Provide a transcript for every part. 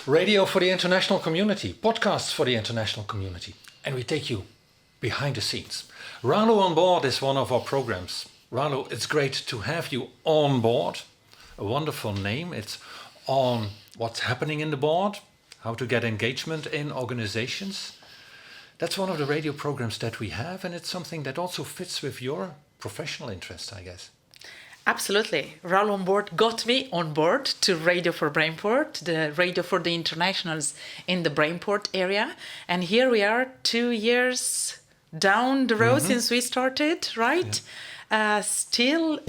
Radio for the international community, podcasts for the international community. And we take you behind the scenes. Ralu on Board is one of our programs. Ralu, it's great to have you on board. A wonderful name. It's on what's happening in the board, how to get engagement in organizations. That's one of the radio programs that we have, and it's something that also fits with your professional interests, I guess. Absolutely. Ralu on Board got me on board to Radio for Brainport, the radio for the internationals in the Brainport area. And here we are 2 years down the road since we started, right? Yeah. Still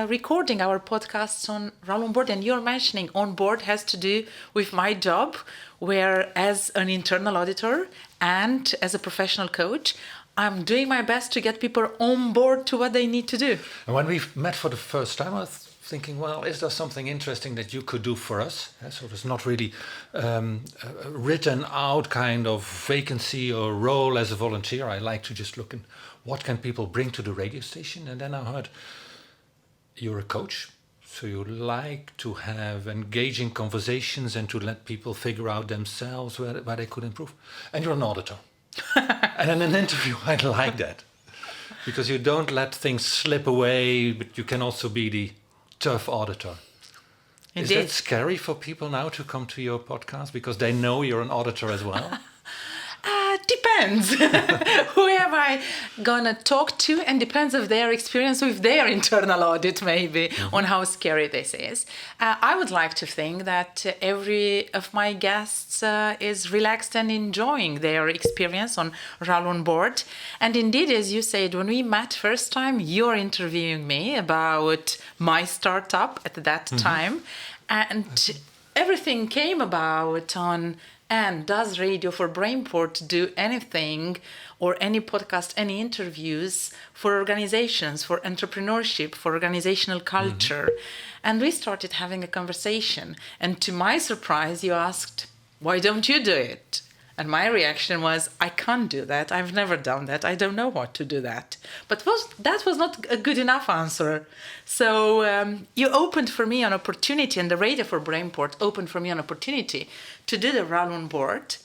recording our podcasts on Ralu on Board. And you're mentioning on board has to do with my job, where as an internal auditor and as a professional coach, I'm doing my best to get people on board to what they need to do. And when we met for the first time, I was thinking, well, is there something interesting that you could do for us? So there's not really a written out kind of vacancy or role as a volunteer. I like to just look at what can people bring to the radio station. And then I heard you're a coach. So you like to have engaging conversations and to let people figure out themselves where they could improve. And you're an auditor. And in an interview, I like that. Because you don't let things slip away, but you can also be the tough auditor. Indeed. Is that scary for people now to come to your podcast because they know you're an auditor as well? Depends. Who am I gonna talk to, and depends of their experience with their internal audit, maybe, on how scary this is. I would like to think that every of my guests is relaxed and enjoying their experience on Ralu on Board. And indeed, as you said, when we met first time, you're interviewing me about my startup at that time, and everything came about on. And does Radio for Brainport do anything or any podcast, any interviews for organizations, for entrepreneurship, for organizational culture? And we started having a conversation. And to my surprise, you asked, why don't you do it? And my reaction was, I can't do that. I've never done that. I don't know what to do that. But that was not a good enough answer. So you opened for me an opportunity, and the Radio for Brainport opened for me an opportunity to do the Ralu on Board.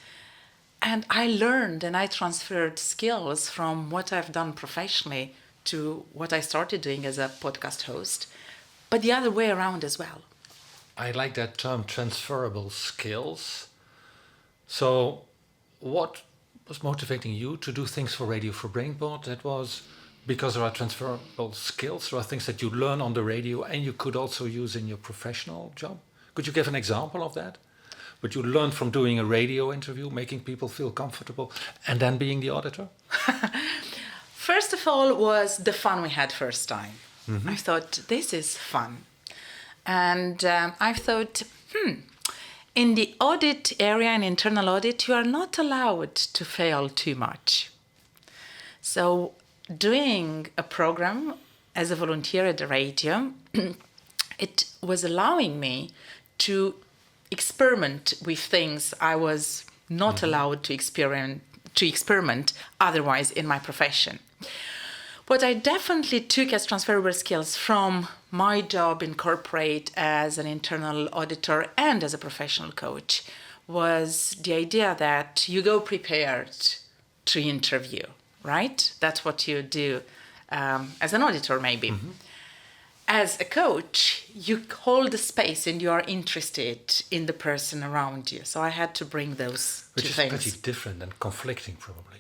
And I learned and I transferred skills from what I've done professionally to what I started doing as a podcast host, but the other way around as well. I like that term, transferable skills. So what was motivating you to do things for Radio for Brainport? That was because there are transferable skills, there are things that you learn on the radio and you could also use in your professional job. Could you give an example of that? What you learned from doing a radio interview, making people feel comfortable, and then being the auditor? First of all was the fun we had first time. I thought, this is fun. And I thought, in the audit area and internal audit, you are not allowed to fail too much. So doing a program as a volunteer at the radio, it was allowing me to experiment with things I was not allowed to experiment otherwise in my profession. What I definitely took as transferable skills from my job in corporate as an internal auditor and as a professional coach was the idea that you go prepared to interview, right? That's what you do as an auditor, maybe. As a coach, you hold the space and you are interested in the person around you. So I had to bring those two things. Which is pretty different and conflicting, probably.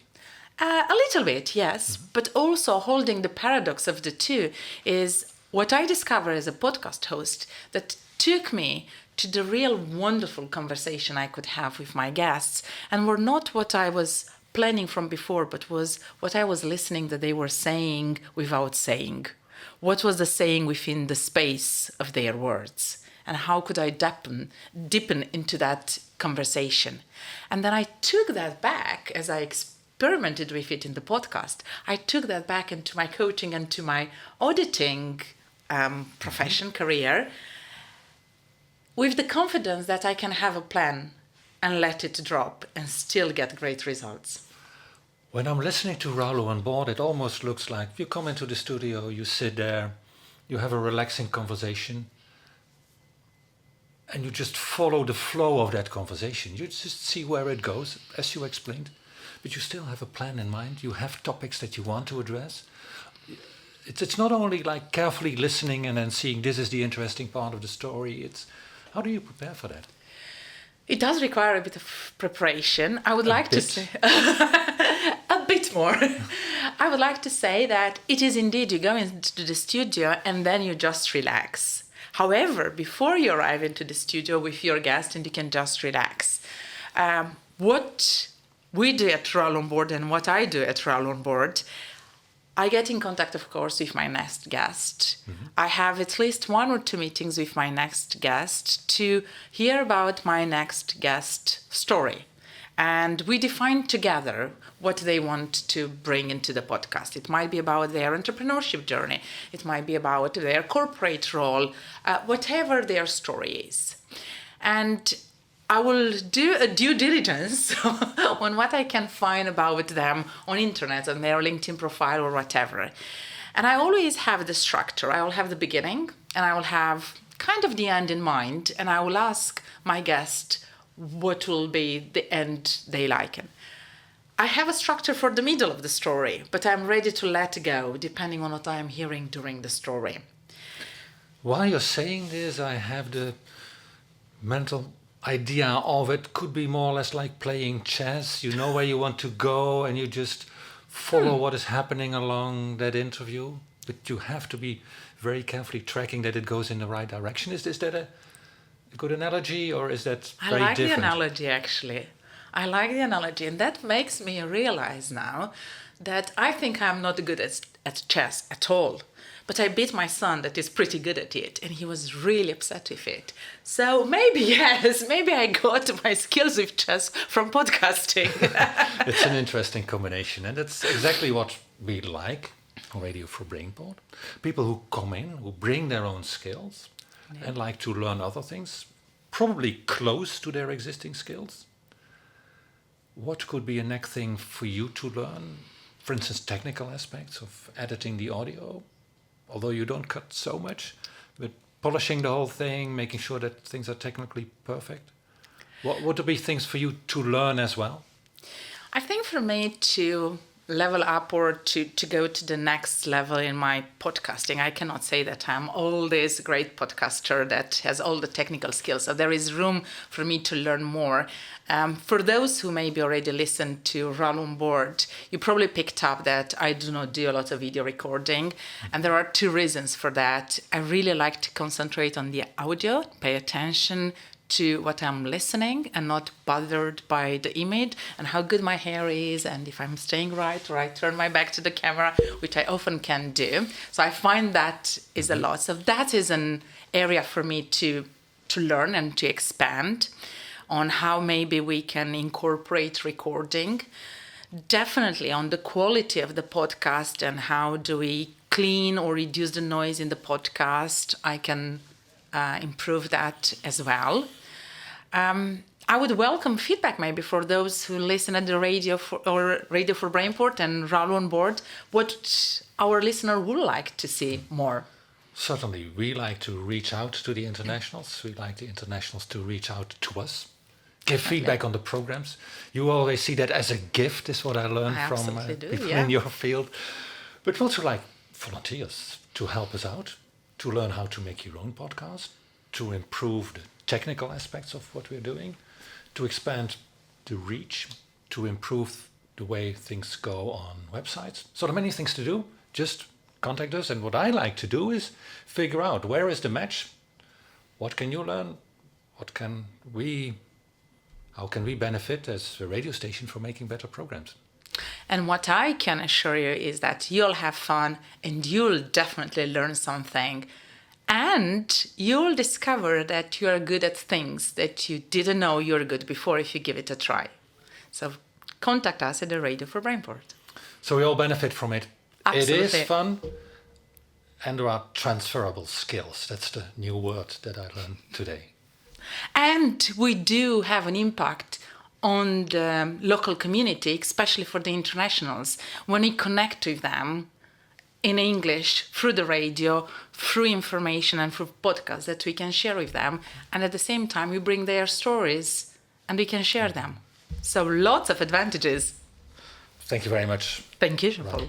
A little bit, yes. But also holding the paradox of the two is what I discovered as a podcast host that took me to the real wonderful conversation I could have with my guests, and were not what I was planning from before, but was what I was listening that they were saying without saying. What was the saying within the space of their words? And how could I deepen into that conversation? And then I took that back as I experimented with it in the podcast. I took that back into my coaching and to my auditing profession, career, with the confidence that I can have a plan and let it drop and still get great results. When I'm listening to Ralu on Board, it almost looks like you come into the studio, you sit there, you have a relaxing conversation, and you just follow the flow of that conversation. You just see where it goes, as you explained. But you still have a plan in mind. You have topics that you want to address. It's not only like carefully listening and then seeing this is the interesting part of the story. It's how do you prepare for that? It does require a bit of preparation. I would like to say a bit more. I would like to say that it is indeed you go into the studio and then you just relax. However, before you arrive into the studio with your guest and you can just relax, what we do at Ralu on Board and what I do at Ralu on Board, I get in contact, of course, with my next guest. Mm-hmm. I have at least 1 or 2 meetings with my next guest to hear about my next guest story. And we define together what they want to bring into the podcast. It might be about their entrepreneurship journey. It might be about their corporate role, whatever their story is. And I will do a due diligence on what I can find about them on internet, on their LinkedIn profile or whatever. And I always have the structure. I will have the beginning and I will have kind of the end in mind. And I will ask my guest what will be the end they like. I have a structure for the middle of the story, but I'm ready to let go depending on what I am hearing during the story. While you're saying this, I have the mental idea of it could be more or less like playing chess. You know where you want to go and you just follow what is happening along that interview, but you have to be very carefully tracking that it goes in the right direction. Is that a good analogy, or is that very different? I like the analogy, actually. I like the analogy, and that makes me realize now that I think I'm not good at chess at all. But I beat my son that is pretty good at it, and he was really upset with it. So maybe, yes, maybe I got my skills with chess from podcasting. It's an interesting combination, and that's exactly what we like on Radio for Brainport. People who come in, who bring their own skills and like to learn other things, probably close to their existing skills. What could be a next thing for you to learn? For instance, technical aspects of editing the audio, although you don't cut so much, but polishing the whole thing, making sure that things are technically perfect. What would be things for you to learn as well? I think for me to level up or to go to the next level in my podcasting, I cannot say that I'm all this great podcaster that has all the technical skills. So there is room for me to learn more. For those who maybe already listened to Ralu on Board, you probably picked up that I do not do a lot of video recording. And there are 2 reasons for that. I really like to concentrate on the audio, pay attention to what I'm listening and not bothered by the image and how good my hair is and if I'm staying right or I turn my back to the camera, which I often can do. So I find that is a lot. So that is an area for me to learn and to expand on how maybe we can incorporate recording. Definitely on the quality of the podcast and how do we clean or reduce the noise in the podcast. I can improve that as well. I would welcome feedback maybe for those who listen at the Radio for Brainport and Ralu on Board, what our listener would like to see more. Certainly, we like to reach out to the internationals. We like the internationals to reach out to us, give feedback on the programs. You always see that as a gift, is what I learned from people in your field. But we also like volunteers to help us out, to learn how to make your own podcast, to improve the technical aspects of what we're doing, to expand the reach, to improve the way things go on websites. So there are many things to do. Just contact us. And what I like to do is figure out where is the match, what can you learn, how can we benefit as a radio station for making better programs. And what I can assure you is that you'll have fun and you'll definitely learn something. And you'll discover that you are good at things that you didn't know you were good before if you give it a try. So contact us at the Radio for Brainport. So we all benefit from it. Absolutely. It is fun. And there are transferable skills. That's the new word that I learned today. And we do have an impact on the local community, especially for the internationals. When we connect with them, in English through the radio, through information and through podcasts that we can share with them. And at the same time, we bring their stories and we can share them. So lots of advantages. Thank you very much. Thank you, Jean-Paul.